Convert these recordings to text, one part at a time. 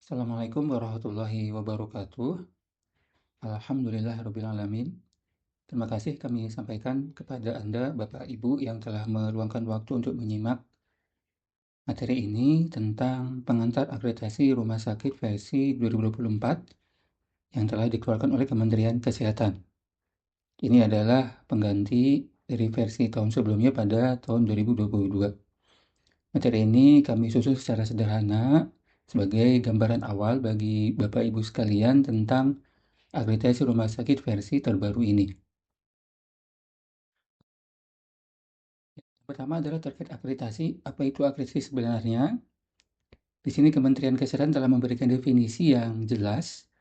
Assalamualaikum warahmatullahi wabarakatuh. Alhamdulillahirabbil alamin. Terima kasih kami sampaikan kepada Anda, Bapak Ibu yang telah meluangkan waktu untuk menyimak materi ini tentang pengantar akreditasi rumah sakit versi 2024 yang telah dikeluarkan oleh Kementerian Kesehatan. Ini adalah pengganti dari versi tahun sebelumnya pada tahun 2022. Materi ini kami susun secara sederhana sebagai gambaran awal bagi Bapak Ibu sekalian tentang akreditasi rumah sakit versi terbaru ini. Pertama adalah terkait akreditasi. Apa itu akreditasi sebenarnya? Di sini Kementerian Kesehatan telah memberikan definisi yang jelas,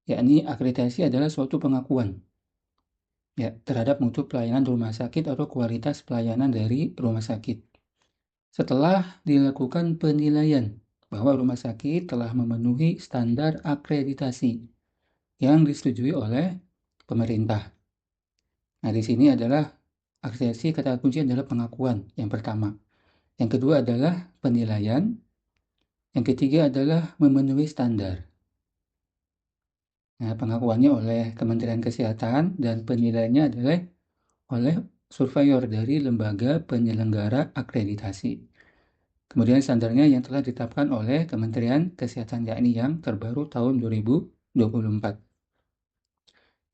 yakni akreditasi adalah suatu pengakuan ya terhadap mutu pelayanan rumah sakit atau kualitas pelayanan dari rumah sakit. Setelah dilakukan penilaian bahwa rumah sakit telah memenuhi standar akreditasi yang disetujui oleh pemerintah. Nah, di sini adalah akreditasi, kata kunci adalah pengakuan yang pertama. Yang kedua adalah penilaian. Yang ketiga adalah memenuhi standar. Nah, pengakuannya oleh Kementerian Kesehatan dan penilaiannya adalah oleh surveyor dari lembaga penyelenggara akreditasi. Kemudian standarnya yang telah ditetapkan oleh Kementerian Kesehatan, yakni yang terbaru tahun 2024.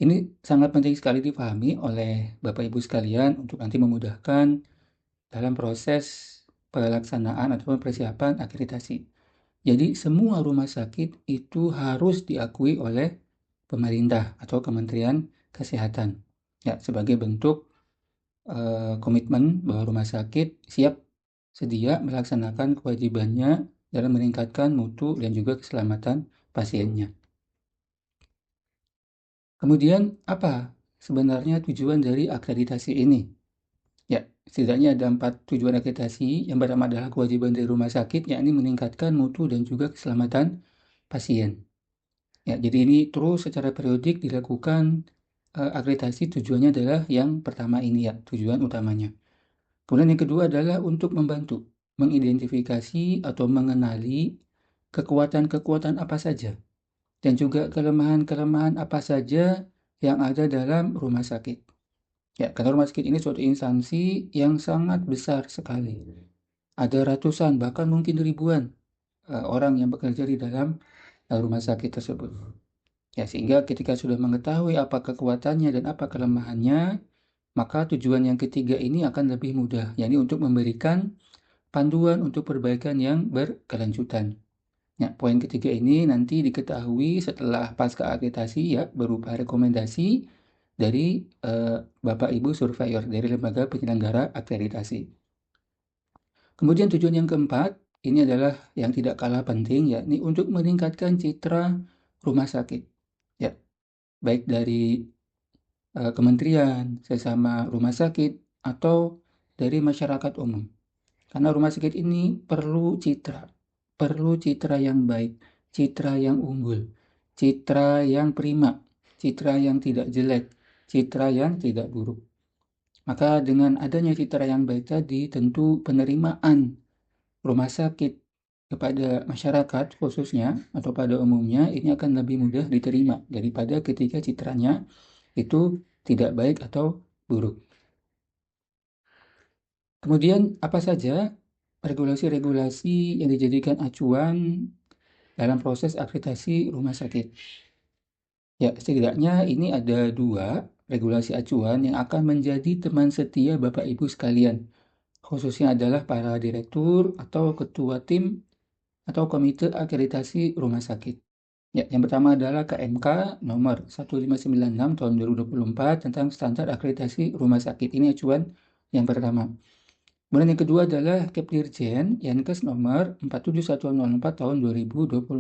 Ini sangat penting sekali dipahami oleh Bapak Ibu sekalian untuk nanti memudahkan dalam proses pelaksanaan atau persiapan akreditasi. Jadi semua rumah sakit itu harus diakui oleh pemerintah atau Kementerian Kesehatan ya sebagai bentuk komitmen bahwa rumah sakit siap sedia melaksanakan kewajibannya dalam meningkatkan mutu dan juga keselamatan pasiennya. Kemudian apa sebenarnya tujuan dari akreditasi ini? Ya, setidaknya ada 4 tujuan akreditasi. Yang pertama adalah kewajiban dari rumah sakit, yakni meningkatkan mutu dan juga keselamatan pasien. Ya, jadi ini terus secara periodik dilakukan akreditasi. Tujuannya adalah yang pertama ini ya, tujuan utamanya. Kemudian yang kedua adalah untuk membantu mengidentifikasi atau mengenali kekuatan-kekuatan apa saja dan juga kelemahan-kelemahan apa saja yang ada dalam rumah sakit. Ya, karena rumah sakit ini suatu instansi yang sangat besar sekali. Ada ratusan, bahkan mungkin ribuan orang yang bekerja di dalam rumah sakit tersebut. Ya, sehingga ketika sudah mengetahui apa kekuatannya dan apa kelemahannya, maka tujuan yang ketiga ini akan lebih mudah, yakni untuk memberikan panduan untuk perbaikan yang berkelanjutan. Ya, poin ketiga ini nanti diketahui setelah pasca akreditasi ya berupa rekomendasi dari Bapak Ibu surveyor dari lembaga penyelenggara akreditasi. Kemudian tujuan yang keempat ini adalah yang tidak kalah penting yakni untuk meningkatkan citra rumah sakit. Ya, baik dari kementerian, sesama rumah sakit atau dari masyarakat umum. Karena rumah sakit ini perlu citra yang baik, citra yang unggul, citra yang prima, citra yang tidak jelek, citra yang tidak buruk. Maka dengan adanya citra yang baik tadi, tentu penerimaan rumah sakit kepada masyarakat khususnya atau pada umumnya ini akan lebih mudah diterima daripada ketika citranya itu tidak baik atau buruk. Kemudian apa saja regulasi-regulasi yang dijadikan acuan dalam proses akreditasi rumah sakit? Ya, setidaknya ini ada 2 regulasi acuan yang akan menjadi teman setia Bapak Ibu sekalian. Khususnya adalah para direktur atau ketua tim atau komite akreditasi rumah sakit. Ya, yang pertama adalah KMK nomor 1596 tahun 2024 tentang standar akreditasi rumah sakit. Ini acuan yang pertama. Kemudian yang kedua adalah Kepdirjen Yankes nomor 47104 tahun 2024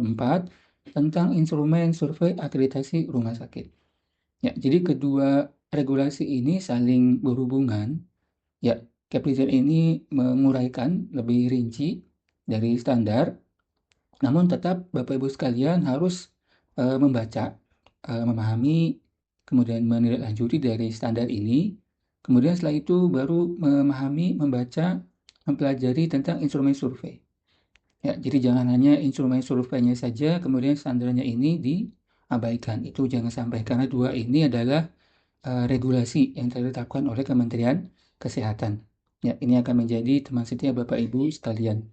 tentang instrumen survei akreditasi rumah sakit. Ya, jadi kedua regulasi ini saling berhubungan. Ya, Kepdirjen ini menguraikan lebih rinci dari standar, namun tetap Bapak Ibu sekalian harus membaca, memahami, kemudian menindaklanjuti dari standar ini. Kemudian setelah itu baru memahami, membaca, mempelajari tentang instrumen survei. Ya, jadi jangan hanya instrumen surveinya saja, kemudian standarnya ini diabaikan. Itu jangan sampai, karena dua ini adalah regulasi yang ditetapkan oleh Kementerian Kesehatan. Ya, ini akan menjadi teman setia Bapak Ibu sekalian.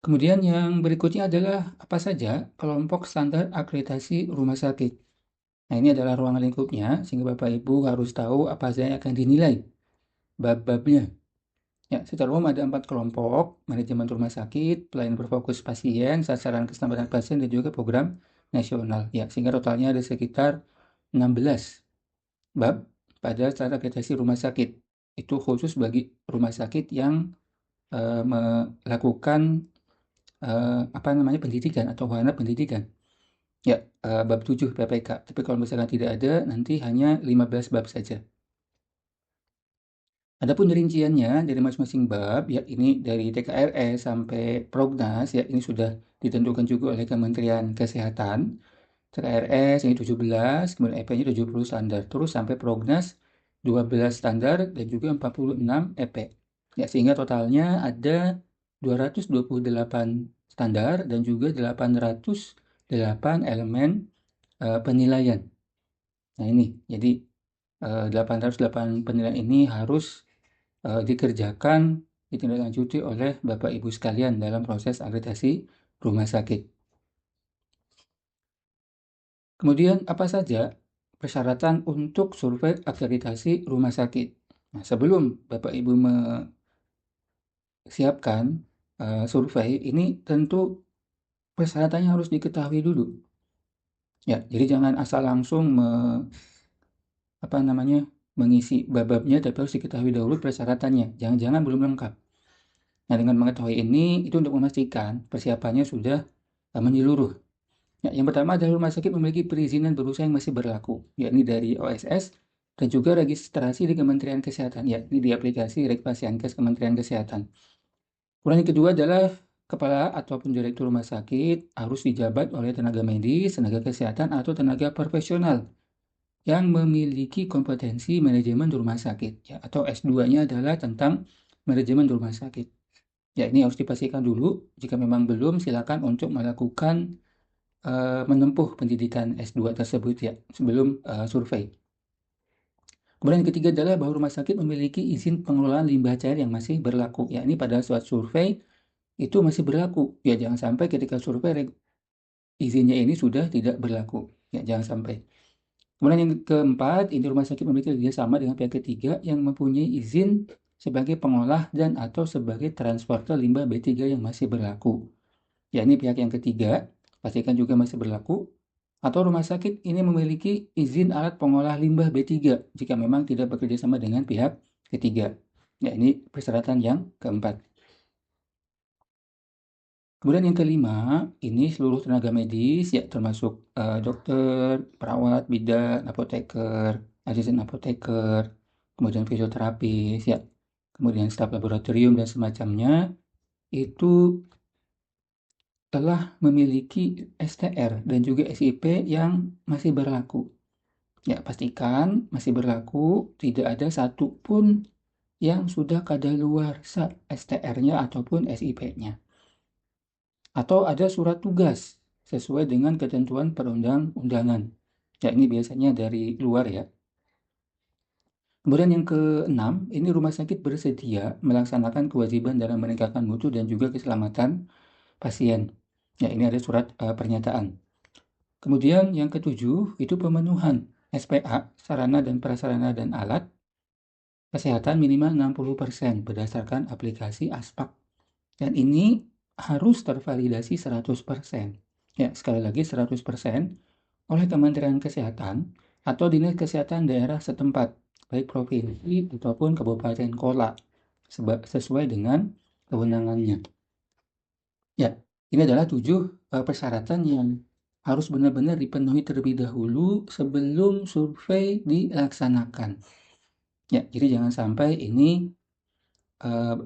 Kemudian yang berikutnya adalah apa saja kelompok standar akreditasi rumah sakit. Nah, ini adalah ruang lingkupnya, sehingga Bapak Ibu harus tahu apa saja yang akan dinilai, bab-babnya. Ya, secara umum ada 4 kelompok: manajemen rumah sakit, pelayanan berfokus pasien, sasaran keselamatan pasien, dan juga program nasional. Ya, sehingga totalnya ada sekitar 16 bab pada standar akreditasi rumah sakit. Itu khusus bagi rumah sakit yang melakukan apa namanya, pendidikan atau wahana pendidikan. Ya, bab 7 PPK. Tapi kalau misalkan tidak ada, nanti hanya 15 bab saja. Adapun rinciannya dari masing-masing bab, ya ini dari TKRS sampai Prognas, ya ini sudah ditentukan juga oleh Kementerian Kesehatan. TKRS ini 17, kemudian EP-nya 70 standar, terus sampai Prognas 12 standar dan juga 46 EP. Ya, sehingga totalnya ada 228 standar dan juga 808 elemen penilaian. Nah ini, jadi 808 penilaian ini harus dikerjakan, ditindaklanjuti oleh Bapak Ibu sekalian dalam proses akreditasi rumah sakit. Kemudian apa saja persyaratan untuk survei akreditasi rumah sakit? Nah, sebelum Bapak Ibu siapkan survei ini, tentu persyaratannya harus diketahui dulu. Ya, jadi jangan asal langsung apa namanya, mengisi bab-babnya, tapi harus diketahui dahulu persyaratannya. Jangan-jangan belum lengkap. Nah, dengan mengetahui ini, itu untuk memastikan persiapannya sudah menyeluruh. Ya, yang pertama adalah rumah sakit memiliki perizinan berusaha yang masih berlaku, yakni dari OSS dan juga registrasi di Kementerian Kesehatan, yakni di aplikasi Rekpasiankes Kementerian Kesehatan. Kemudian yang kedua adalah kepala ataupun direktur rumah sakit harus dijabat oleh tenaga medis, tenaga kesehatan, atau tenaga profesional yang memiliki kompetensi manajemen rumah sakit, ya, atau S2-nya adalah tentang manajemen rumah sakit. Ya, ini harus dipastikan dulu. Jika memang belum, silakan untuk melakukan menempuh pendidikan S2 tersebut, ya, sebelum survei. Kemudian yang ketiga adalah bahwa rumah sakit memiliki izin pengelolaan limbah cair yang masih berlaku. Ya, ini pada saat survei itu masih berlaku. Ya, jangan sampai ketika survei izinnya ini sudah tidak berlaku. Ya, jangan sampai. Kemudian yang keempat, ini rumah sakit memiliki kerjasama dengan pihak ketiga yang mempunyai izin sebagai pengolah dan atau sebagai transporter limbah B3 yang masih berlaku. Ya, ini pihak yang ketiga, pastikan juga masih berlaku. Atau rumah sakit ini memiliki izin alat pengolah limbah B3 jika memang tidak bekerja sama dengan pihak ketiga. Ya, ini persyaratan yang keempat. Kemudian yang kelima, ini seluruh tenaga medis, ya termasuk dokter, perawat, bidan, apoteker, asisten apoteker, kemudian fisioterapis, ya, kemudian staf laboratorium dan semacamnya, itu telah memiliki STR dan juga SIP yang masih berlaku. Ya, pastikan masih berlaku, tidak ada satupun yang sudah kadaluarsa STR-nya ataupun SIP-nya. Atau ada surat tugas sesuai dengan ketentuan perundang-undangan. Ya, ini biasanya dari luar, ya. Kemudian yang keenam, ini rumah sakit bersedia melaksanakan kewajiban dalam meningkatkan mutu dan juga keselamatan pasien. Ya, ini ada surat pernyataan. Kemudian yang ketujuh, itu pemenuhan SPA, sarana dan prasarana dan alat kesehatan minimal 60% berdasarkan aplikasi ASPAK. Dan ini harus tervalidasi 100%. Ya, sekali lagi 100% oleh Kementerian Kesehatan atau Dinas Kesehatan daerah setempat, baik provinsi ataupun kabupaten kota, sesuai dengan kewenangannya. Ya, ini adalah 7 persyaratan yang harus benar-benar dipenuhi terlebih dahulu sebelum survei dilaksanakan. Ya, jadi jangan sampai ini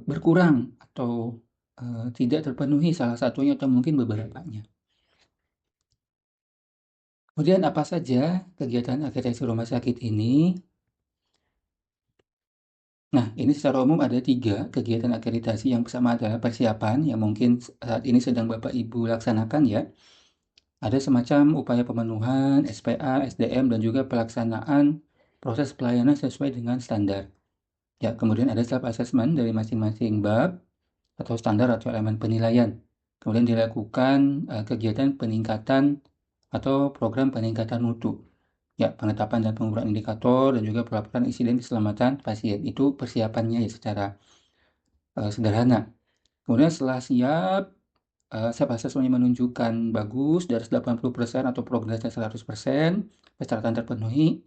berkurang atau tidak terpenuhi salah satunya atau mungkin beberapanya. Kemudian apa saja kegiatan akreditasi rumah sakit ini? Nah, ini secara umum ada 3 kegiatan akreditasi. Yang pertama adalah persiapan yang mungkin saat ini sedang Bapak Ibu laksanakan ya. Ada semacam upaya pemenuhan SPA, SDM, dan juga pelaksanaan proses pelayanan sesuai dengan standar. Ya, kemudian ada self assessment dari masing-masing bab atau standar atau elemen penilaian. Kemudian dilakukan kegiatan peningkatan atau program peningkatan mutu. Ya, penetapan dan pengukuran indikator dan juga pelaporan insiden keselamatan pasien. Itu persiapannya ya secara sederhana. Kemudian setelah siap, self assessment menunjukkan bagus dari 80% atau progresnya 100%, persyaratan terpenuhi,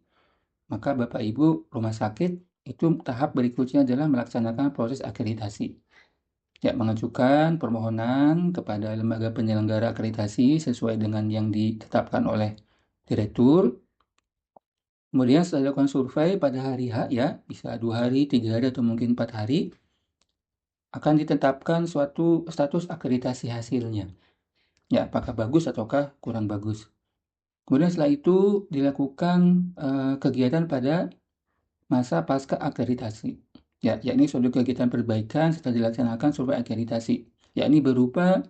maka Bapak Ibu rumah sakit itu tahap berikutnya adalah melaksanakan proses akreditasi. Ya, mengajukan permohonan kepada lembaga penyelenggara akreditasi sesuai dengan yang ditetapkan oleh direktur. Kemudian setelah dilakukan survei pada hari H ya, bisa 2 hari, 3 hari, atau mungkin 4 hari, akan ditetapkan suatu status akreditasi hasilnya. Ya, apakah bagus ataukah kurang bagus. Kemudian setelah itu dilakukan kegiatan pada masa pasca akreditasi. Ya, yakni suatu kegiatan perbaikan setelah dilaksanakan survei akreditasi, yakni berupa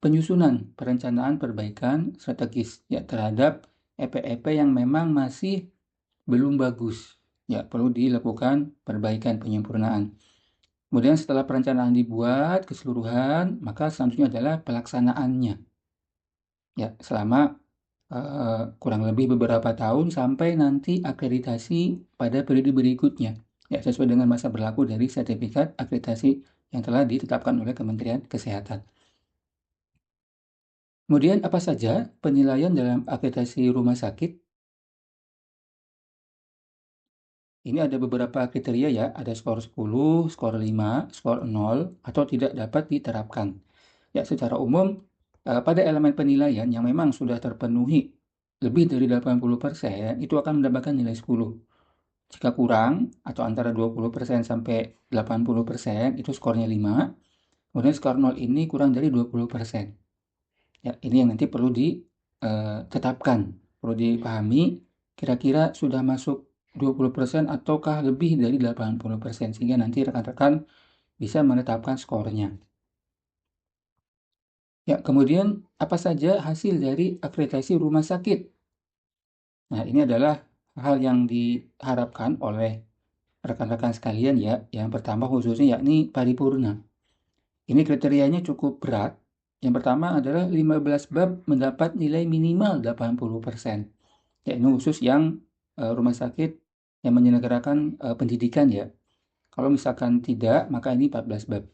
penyusunan perencanaan perbaikan strategis ya terhadap EP-EP yang memang masih belum bagus. Ya, perlu dilakukan perbaikan penyempurnaan. Kemudian setelah perencanaan dibuat keseluruhan, maka selanjutnya adalah pelaksanaannya. Ya, selama kurang lebih beberapa tahun sampai nanti akreditasi pada periode berikutnya. Ya, sesuai dengan masa berlaku dari sertifikat akreditasi yang telah ditetapkan oleh Kementerian Kesehatan. Kemudian apa saja penilaian dalam akreditasi rumah sakit? Ini ada beberapa kriteria ya, ada skor 10, skor 5, skor 0, atau tidak dapat diterapkan. Ya, secara umum pada elemen penilaian yang memang sudah terpenuhi lebih dari 80%, itu akan mendapatkan nilai 10. Jika kurang atau antara 20% sampai 80%, itu skornya 5. Kemudian skor 0 ini kurang dari 20%. Ya, ini yang nanti perlu ditetapkan, perlu dipahami kira-kira sudah masuk 20% ataukah lebih dari 80%, sehingga nanti rekan-rekan bisa menetapkan skornya. Ya, kemudian apa saja hasil dari akreditasi rumah sakit? Nah, ini adalah hal yang diharapkan oleh rekan-rekan sekalian ya. Yang pertama khususnya yakni paripurna. Ini kriterianya cukup berat. Yang pertama adalah 15 bab mendapat nilai minimal 80%. Ya, ini khusus yang rumah sakit yang menyelenggarakan pendidikan ya. Kalau misalkan tidak, maka ini 14 bab.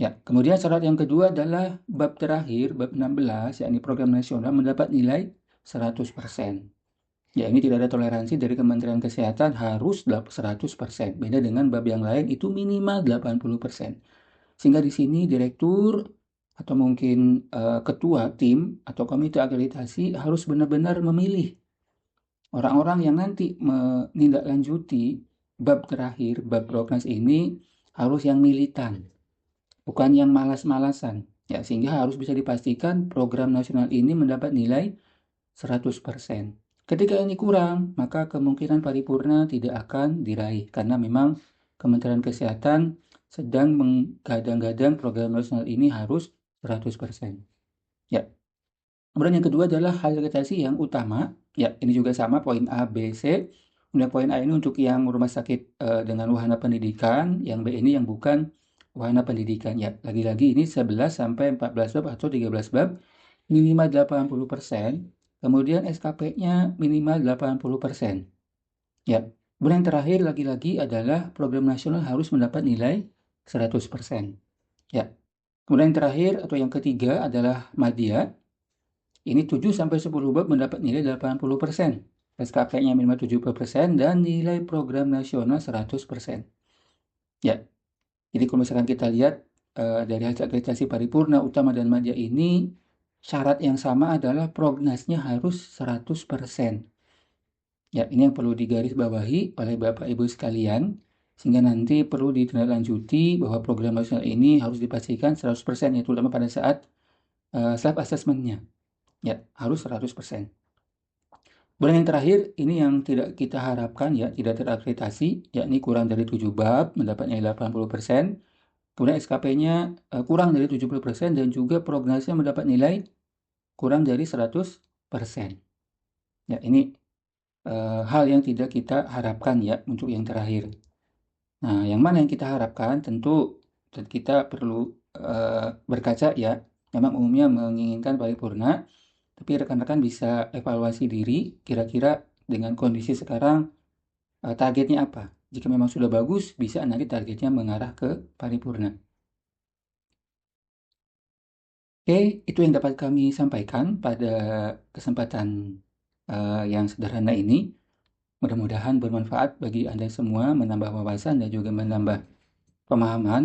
Ya, kemudian syarat yang kedua adalah bab terakhir, bab 16, yakni program nasional mendapat nilai 100%. Ya, ini tidak ada toleransi dari Kementerian Kesehatan, harus 100%. Beda dengan bab yang lain, itu minimal 80%. Sehingga di sini direktur atau mungkin ketua tim atau komite akreditasi harus benar-benar memilih orang-orang yang nanti menindaklanjuti bab terakhir, bab progres ini harus yang militan, bukan yang malas-malasan. Ya, sehingga harus bisa dipastikan program nasional ini mendapat nilai 100%. Ketika ini kurang, maka kemungkinan paripurna tidak akan diraih karena memang Kementerian Kesehatan sedang menggadang-gadang program nasional ini harus 100%. Ya. Kemudian yang kedua adalah hasil akreditasi yang utama. Ya, ini juga sama poin A, B, C. Kemudian poin A ini untuk yang rumah sakit dengan wahana pendidikan, yang B ini yang bukan wahana pendidikan. Ya, lagi-lagi ini 11 sampai 14 bab atau 13 bab minimal 80%. Kemudian SKP-nya minimal 80%. Ya. Kemudian yang terakhir lagi-lagi adalah program nasional harus mendapat nilai 100%. Ya. Kemudian yang terakhir atau yang ketiga adalah madya. Ini 7 sampai 10 bab mendapat nilai 80%. SKP-nya minimal 70% dan nilai program nasional 100%. Ya. Jadi kalau misalkan kita lihat dari hasil akreditasi paripurna, utama dan madya ini syarat yang sama adalah prognasnya harus 100%. Ya, ini yang perlu digarisbawahi oleh Bapak Ibu sekalian, sehingga nanti perlu ditindaklanjuti bahwa program nasional ini harus dipastikan 100%, ya, terutama pada saat self assessment-nya. Ya, harus 100%. Kemudian yang terakhir, ini yang tidak kita harapkan ya, tidak terakreditasi, yakni kurang dari 7 bab, mendapat nilai 80%. Kemudian SKP-nya kurang dari 70% dan juga prognosnya mendapat nilai kurang dari 100%. Ya, ini hal yang tidak kita harapkan ya untuk yang terakhir. Nah, yang mana yang kita harapkan tentu kita perlu berkaca ya. Memang umumnya menginginkan paripurna, tapi rekan-rekan bisa evaluasi diri kira-kira dengan kondisi sekarang targetnya apa. Jika memang sudah bagus, bisa nanti targetnya mengarah ke paripurna. Oke, itu yang dapat kami sampaikan pada kesempatan yang sederhana ini. Mudah-mudahan bermanfaat bagi Anda semua, menambah wawasan dan juga menambah pemahaman.